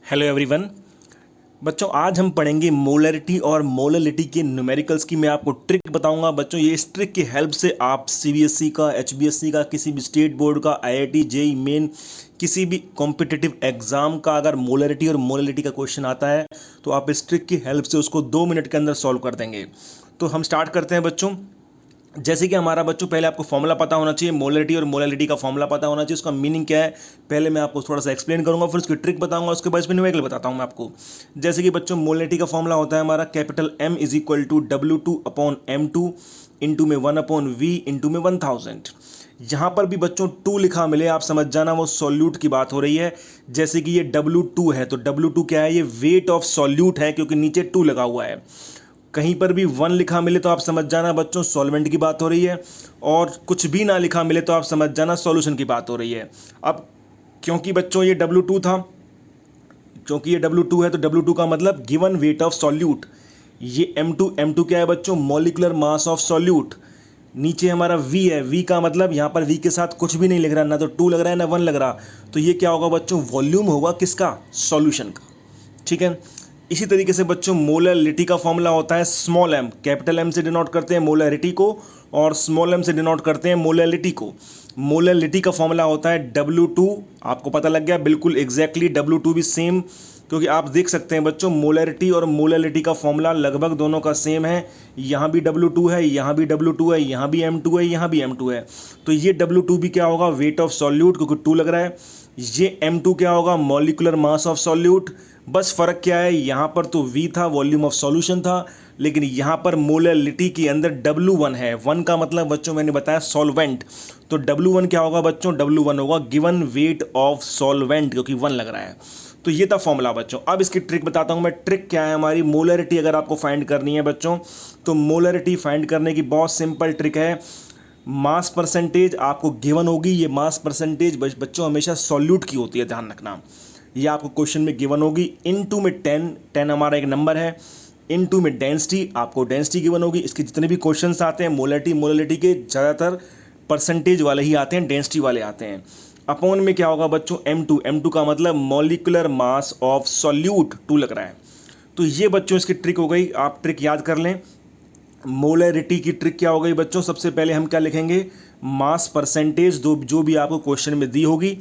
Hello everyone. बच्चों आज हम पढ़ेंगे मोलरिटी और मोललिटी के न्यूमेरिकल्स की। मैं आपको ट्रिक बताऊंगा बच्चों। ये इस ट्रिक की हेल्प से आप सीबीएसई का, एचबीएससी का, किसी भी स्टेट बोर्ड का, आईआईटी, जेई मेन, किसी भी कॉम्पिटिटिव एग्जाम का अगर मोलरिटी और मोललिटी का क्वेश्चन आता है तो आप इस ट्रिक की हेल्प से उसको 2 मिनट के अंदर सॉल्व कर देंगे। तो हम स्टार्ट करते हैं बच्चों। जैसे कि हमारा बच्चों पहले आपको फॉर्मूला पता होना चाहिए, मोलरिटी और मोललिटी का फॉर्मूला पता होना चाहिए, उसका मीनिंग क्या है पहले मैं आपको थोड़ा सा एक्सप्लेन करूंगा, फिर उसकी ट्रिक बताऊंगा, उसके बाद इसमें न्यूमेरिकल बताता हूं मैं आपको। जैसे कि बच्चों मोलरिटी का फॉर्मूला होता है हमारा capital M is equal to W2/M2 into में 1/V इंटू में 1000। यहाँ पर भी बच्चों 2 लिखा मिले आप समझ जाना वो सॉल्यूट की बात हो रही है। जैसे कि ये W2 है तो W2 क्या है, ये वेट ऑफ सॉल्यूट है क्योंकि नीचे 2 लगा हुआ है। कहीं पर भी 1 लिखा मिले तो आप समझ जाना बच्चों सॉल्वेंट की बात हो रही है, और कुछ भी ना लिखा मिले तो आप समझ जाना सॉल्यूशन की बात हो रही है। अब क्योंकि बच्चों ये W2 था, क्योंकि ये W2 है तो W2 का मतलब गिवन वेट ऑफ सॉल्यूट। ये M2 क्या है बच्चों, मॉलिक्यूलर मास ऑफ सॉल्यूट। नीचे हमारा V है, V का मतलब यहाँ पर V के साथ कुछ भी नहीं लिख रहा, ना तो 2 लग रहा है ना 1 लग रहा, तो ये क्या होगा बच्चों, वॉल्यूम होगा किसका, सॉल्यूशन का। ठीक है। इसी तरीके से बच्चों मोलरिटी का फॉर्मूला होता है स्मॉल m, कैपिटल M से डिनोट करते हैं मोलरिटी को और स्मॉल m से डिनोट करते हैं मोललिटी को। मोललिटी का फॉर्मूला होता है W2, आपको पता लग गया बिल्कुल एग्जैक्टली, W2 भी सेम, क्योंकि आप देख सकते हैं बच्चों मोलरिटी और मोललिटी का फॉर्मूला लगभग दोनों का सेम है। यहाँ भी W2 है, यहाँ भी W2 है, यहाँ भी M2 है, यहाँ भी M2 है, तो ये W2 भी क्या होगा, वेट ऑफ सॉल्यूट, क्योंकि 2 लग रहा है। ये M2 क्या होगा, मॉलिक्यूलर मास ऑफ सॉल्यूट। बस फर्क क्या है, यहाँ पर तो V था, वॉल्यूम ऑफ सॉल्यूशन था, लेकिन यहाँ पर मोलरिटी के अंदर W1 है। 1 का मतलब बच्चों मैंने बताया सॉल्वेंट, तो W1 क्या होगा बच्चों, W1 होगा गिवन वेट ऑफ सॉल्वेंट, क्योंकि 1 लग रहा है। तो ये था फॉर्मूला बच्चों। अब इसकी ट्रिक बताता हूँ मैं। ट्रिक क्या है हमारी, मोलरिटी अगर आपको फाइंड करनी है बच्चों तो मोलरिटी फाइंड करने की बहुत सिंपल ट्रिक है। मास परसेंटेज आपको गिवन होगी, ये मास परसेंटेज बच्चों हमेशा सॉल्यूट की होती है, ध्यान रखना। ये आपको क्वेश्चन में गिवन होगी, इनटू में 10 हमारा एक नंबर है, इनटू में डेंसिटी, आपको डेंसिटी गिवन होगी। इसके जितने भी क्वेश्चंस आते हैं मोलरिटी के ज़्यादातर परसेंटेज वाले ही आते हैं, डेंसिटी वाले आते हैं। अपॉन में क्या होगा बच्चों, M2 का मतलब मॉलिक्यूलर मास ऑफ सॉल्यूट, 2 लग रहा है। तो ये बच्चों इसकी ट्रिक हो गई, आप ट्रिक याद कर लें। मोलरिटी की ट्रिक क्या हो गई बच्चों, सबसे पहले हम क्या लिखेंगे, मास परसेंटेज जो भी आपको क्वेश्चन में दी होगी,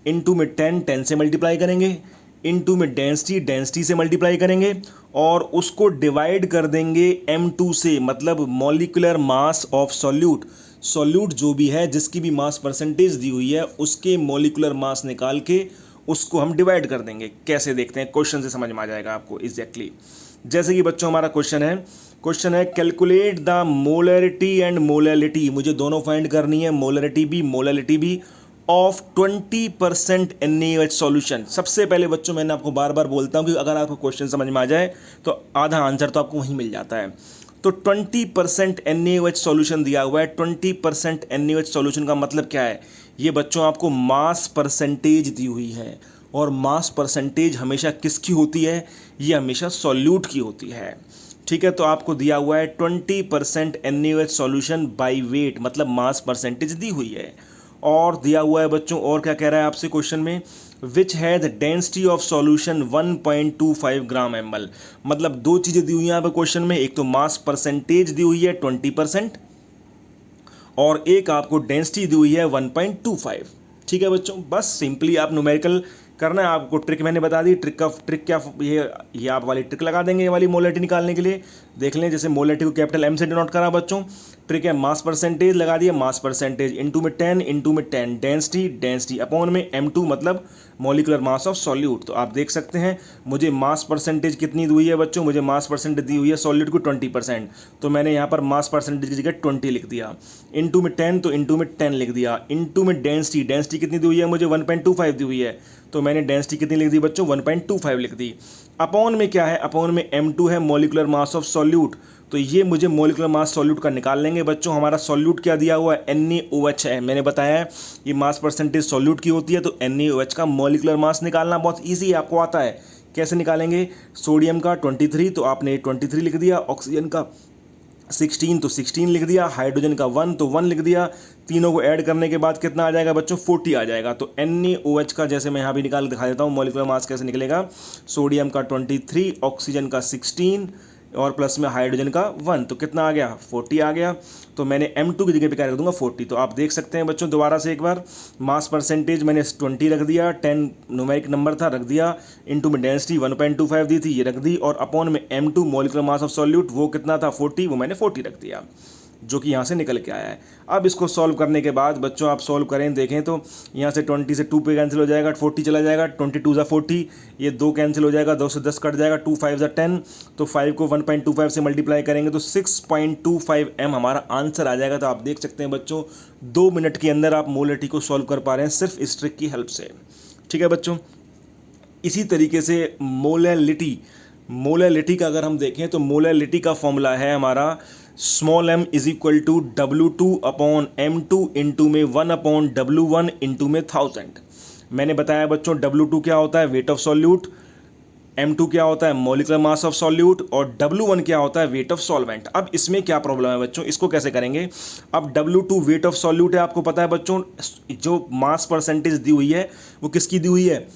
इनटू में 10 से मल्टीप्लाई करेंगे, इनटू में डेंसिटी से मल्टीप्लाई करेंगे, और उसको डिवाइड कर देंगे M2 से, मतलब molecular mass of solute. Solute जो भी है, जिसकी भी मास परसेंटेज दी हुई है, उसके मॉलिक्यूलर मास निकाल के उसको हम डिवाइड कर देंगे। कैसे देखते हैं, क्वेश्चन से समझ में आ जाएगा आपको एग्जैक्टली। जैसे कि बच्चों हमारा क्वेश्चन है calculate the molarity and molality, मुझे दोनों फाइंड करनी है, मोलरिटी भी मोललिटी भी, ऑफ 20% NaOH सॉल्यूशन। सबसे पहले बच्चों मैंने आपको बार बार बोलता हूं कि अगर आपको क्वेश्चन समझ में आ जाए तो आधा आंसर तो आपको वहीं मिल जाता है। तो 20% NaOH सॉल्यूशन दिया हुआ है। 20% NaOH सॉल्यूशन का मतलब क्या है, ये बच्चों आपको मास परसेंटेज दी हुई है, और मास परसेंटेज हमेशा किसकी होती है, ये हमेशा सॉल्यूट की होती है। ठीक है, तो आपको दिया हुआ है 20% NaOH सॉल्यूशन बाय वेट, मतलब मास परसेंटेज दी हुई है। और दिया हुआ है बच्चों, और क्या कह रहा है आपसे क्वेश्चन में, which has density of solution 1.25 gram ml। मतलब 2 चीज़ें दी हुई हैं यहाँ पे क्वेश्चन में, एक तो मास परसेंटेज दी हुई है 20%, और एक आपको डेंसिटी दी हुई है 1.25। ठीक है बच्चों, बस सिंपली आप न्यूमेरिकल करना है। आपको ट्रिक मैंने बता दी, ट्रिक क्या, ये आप वाली ट्रिक लगा देंगे, ये वाली मोलरिटी निकालने के लिए। देख लें, जैसे मोलरिटी को कैपिटल M से डिनोट करा बच्चों, ट्रिक है मास परसेंटेज लगा दिया, मास परसेंटेज इनटू में 10 डेंसिटी अपॉन में M2 मतलब मॉलिक्यूलर मास ऑफ सॉल्यूट। तो आप देख सकते हैं मुझे मास परसेंटेज कितनी दी हुई है बच्चों, मुझे मास परसेंटेज दी हुई है सॉल्यूट को 20%, तो मैंने यहाँ पर मास परसेंटेज की जगह 20 लिख दिया। इनटू में 10 तो इनटू में 10 लिख दिया, इनटू में डेंसिटी कितनी दी हुई है मुझे, 1.25 दी हुई है, तो मैंने डेंसिटी कितनी लिख दी बच्चों, 1.25 लिख दी। अपॉन में क्या है, अपॉन में M2 है मॉलिक्यूलर मास ऑफ सॉल्यूट, तो ये मुझे मॉलिक्यूलर मास सॉल्यूट का निकाल लेंगे बच्चों। हमारा सॉल्यूट क्या दिया हुआ है, NaOH है, मैंने बताया है ये मास परसेंटेज सॉल्यूट की होती है, तो NaOH का मॉलिक्यूलर मास निकालना बहुत ईजी है, आपको आता है। कैसे निकालेंगे, सोडियम का 23, तो आपने 23 लिख दिया, ऑक्सीजन का 16 तो 16 लिख दिया, हाइड्रोजन का 1 तो 1 लिख दिया, तीनों को ऐड करने के बाद कितना आ जाएगा बच्चों 40 आ जाएगा। तो NaOH का जैसे मैं यहाँ भी निकाल दिखा देता हूँ मॉलिक्यूलर मास कैसे निकलेगा, सोडियम का 23, ऑक्सीजन का 16 और प्लस में हाइड्रोजन का 1, तो कितना आ गया 40 आ गया। तो मैंने M2 की जगह पे क्या रख दूंगा 40। तो आप देख सकते हैं बच्चों दोबारा से एक बार, मास परसेंटेज मैंने 20 रख दिया, 10 न्यूमेरिक नंबर था रख दिया, इनटू में डेंसिटी 1.25 दी थी ये रख दी, और अपॉन में M2 molecular mass of solute वो कितना था 40, वो मैंने 40 रख दिया, जो कि यहाँ से निकल के आया है। अब इसको सॉल्व करने के बाद बच्चों आप सॉल्व करें देखें तो यहाँ से 20 से 2 पे कैंसिल हो जाएगा, 40 चला जाएगा, 22 ज़ा 40, ये 2 कैंसिल हो जाएगा, 2 से 10 कट जाएगा, 2 5 ज़ा 10, तो 5 को 1.25 से मल्टीप्लाई करेंगे तो 6.25 m हमारा आंसर आ जाएगा। तो आप देख सकते हैं बच्चों 2 मिनट के अंदर आप मोलरिटी को सॉल्व कर पा रहे हैं सिर्फ इस ट्रिक की हेल्प से। ठीक है बच्चों, इसी तरीके से मोलरिटी का अगर हम देखें तो मोलरिटी का फॉर्मूला है हमारा small m is equal to W2 upon M2 into में 1 अपॉन W1 इंटू में 1000। मैंने बताया बच्चों W2 क्या होता है वेट ऑफ सॉल्यूट, M2 क्या होता है मॉलिक्यूलर मास ऑफ सॉल्यूट, और W1 क्या होता है वेट ऑफ सॉल्वेंट। अब इसमें क्या प्रॉब्लम है बच्चों, इसको कैसे करेंगे। अब W2 वेट ऑफ सॉल्यूट है, आपको पता है बच्चों जो मास परसेंटेज दी हुई है वो किसकी दी हुई है,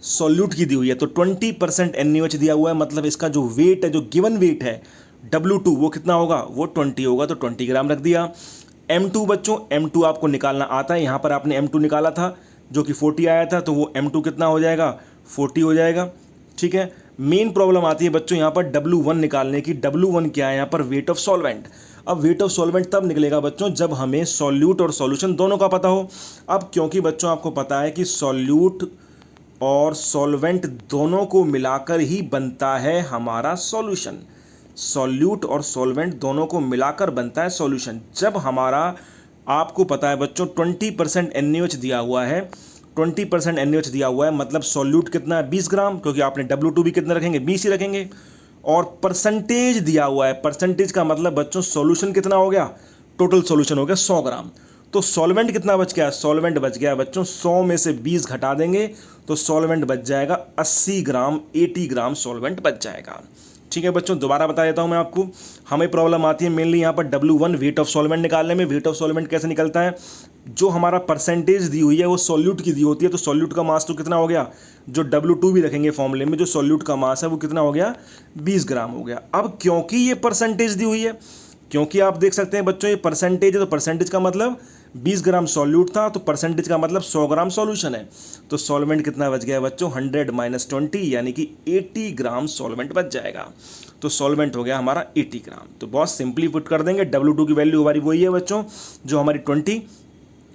सॉल्यूट की दी हुई है। तो 20% NaOH दिया हुआ है, मतलब इसका जो वेट है, जो गिवन वेट है W2 वो कितना होगा, वो 20 होगा, तो 20 ग्राम रख दिया। M2 बच्चों, M2 आपको निकालना आता है, यहाँ पर आपने M2 निकाला था जो कि 40 आया था, तो वो M2 कितना हो जाएगा 40 हो जाएगा। ठीक है, मेन प्रॉब्लम आती है बच्चों यहाँ पर W1 निकालने की। W1 क्या है यहाँ पर वेट ऑफ सॉल्वेंट। अब वेट ऑफ सॉल्वेंट तब निकलेगा बच्चों जब हमें सॉल्यूट और सॉल्यूशन दोनों का पता हो। अब क्योंकि बच्चों आपको पता है कि सॉल्यूट और सॉल्वेंट दोनों को मिलाकर ही बनता है हमारा सॉल्यूशन, सॉल्यूट और सॉल्वेंट दोनों को मिलाकर बनता है सॉल्यूशन। जब हमारा आपको पता है बच्चों 20% NaOH दिया हुआ है, 20% NaOH दिया हुआ है, मतलब सॉल्यूट कितना है 20 ग्राम, क्योंकि आपने W2 भी कितना रखेंगे 20 ही रखेंगे, और परसेंटेज दिया हुआ है, परसेंटेज का मतलब बच्चों सॉल्यूशन कितना हो गया, टोटल सॉल्यूशन हो गया 100 ग्राम। तो सॉल्वेंट कितना बच गया, सॉल्वेंट बच गया बच्चों 100 में से 20 घटा देंगे तो सॉल्वेंट बच जाएगा 80 ग्राम, 80 ग्राम सॉल्वेंट बच जाएगा। ठीक है बच्चों, दोबारा बता देता हूं मैं आपको, हमें प्रॉब्लम आती है मेनली यहाँ पर W1 वेट ऑफ सॉल्वेंट निकालने में। वेट ऑफ सॉल्वेंट कैसे निकलता है, जो हमारा परसेंटेज दी हुई है वो सॉल्यूट की दी होती है, तो सॉल्यूट का मास तो कितना हो गया, जो W2 भी रखेंगे फॉर्मूले में, जो सॉल्यूट का मास है वो कितना हो गया 20 ग्राम हो गया। अब क्योंकि ये परसेंटेज दी हुई है, क्योंकि आप देख सकते हैं बच्चों ये परसेंटेज है, तो परसेंटेज का मतलब 20 ग्राम सॉल्यूट था, तो परसेंटेज का मतलब 100 ग्राम सॉल्यूशन है। तो सॉल्वेंट कितना बच गया बच्चों 100 - 20 यानी कि 80 ग्राम सॉल्वेंट बच जाएगा। तो सॉल्वेंट हो गया हमारा 80 ग्राम। तो बहुत सिंपली पुट कर देंगे, W2 की वैल्यू हमारी वही है बच्चों जो हमारी 20,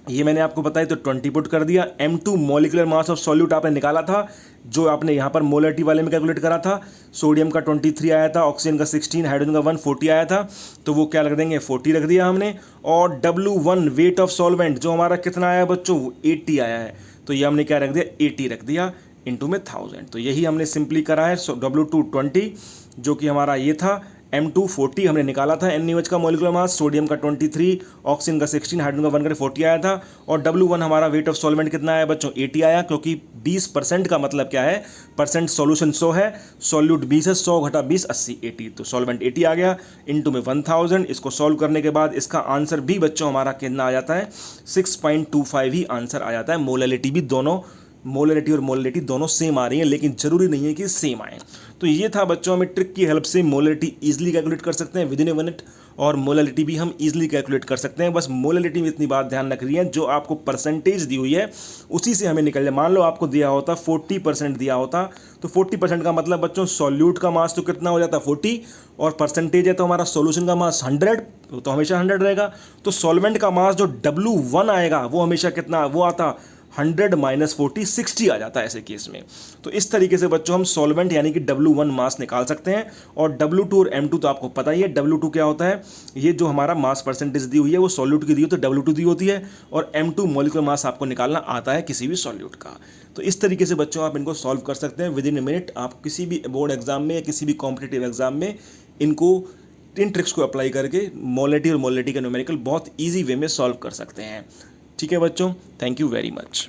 ये मैंने आपको बताया, तो 20 पुट कर दिया। M2 molecular mass of solute आपने निकाला था, जो आपने यहाँ पर मोलरिटी वाले में कैलकुलेट करा था। सोडियम का 23 आया था, ऑक्सीजन का 16, हाइड्रोजन का 1 40 आया था, तो वो क्या रख देंगे 40 रख दिया हमने। और W1 वेट ऑफ सॉल्वेंट जो हमारा कितना आया बच्चों 80 आया है, तो ये हमने क्या रख दिया 80 रख दिया इंटू में 1000। तो यही हमने सिंपली करा है। W2 20 जो कि हमारा ये था, M2 40 हमने निकाला था NaOH का मॉलिक्यूलर मास, सोडियम का 23, ऑक्सीजन का 16, हाइड्रोजन का 1 करके 40 आया था। और W1 हमारा वेट ऑफ सॉल्वेंट कितना आया बच्चों 80 आया, क्योंकि 20% का मतलब क्या है, परसेंट सॉल्यूशन 100 है, सॉल्यूट 20 है, 100 घटा 20 80, 80, तो सॉल्वेंट 80 आ गया इंटू में 1000। इसको सॉल्व करने के बाद इसका आंसर भी बच्चों हमारा कितना आ जाता है 6.25 ही आंसर आ जाता है। मोलरिटी भी दोनों, मोलरिटी और मोलरिटी दोनों सेम आ रही हैं, लेकिन जरूरी नहीं है कि सेम आए। तो ये था बच्चों, हमें ट्रिक की हेल्प से मोलरिटी इजीली कैलकुलेट कर सकते हैं विद इन ए मिनट, और मोलरिटी भी हम इजीली कैलकुलेट कर सकते हैं। बस मोलरिटी में इतनी बात ध्यान रख रही है, जो आपको परसेंटेज दी हुई है उसी से हमें निकल जाए। मान लो आपको दिया होता 40% दिया होता, तो 40% का मतलब बच्चों सॉल्यूट का मास तो कितना हो जाता 40, और परसेंटेज है तो हमारा सॉल्यूशन का मास 100, तो हमेशा 100 रहेगा। तो सॉल्वेंट का मास जो W1 आएगा वो हमेशा कितना, वो आता 100 - 40 60 आ जाता है ऐसे केस में। तो इस तरीके से बच्चों हम सॉल्वेंट यानी कि W1 मास निकाल सकते हैं। और W2 और M2 तो आपको पता ही है, W2 क्या होता है, ये जो हमारा मास परसेंटेज दी हुई है वो सॉल्यूट की दी होती है, तो W2 दी होती है, और M2 मॉलिक्यूलर मास आपको निकालना आता है किसी भी सॉल्यूट का। तो इस तरीके से बच्चों आप इनको सॉल्व कर सकते हैं विद इन ए मिनट। आप किसी भी बोर्ड एग्जाम में या किसी भी कॉम्पिटिटिव एग्जाम में इनको, इन ट्रिक्स को अप्लाई करके मोलरिटी और मोलरिटी का न्यूमेरिकल बहुत ईजी वे में सॉल्व कर सकते हैं। ठीक है बच्चों, थैंक यू वेरी मच।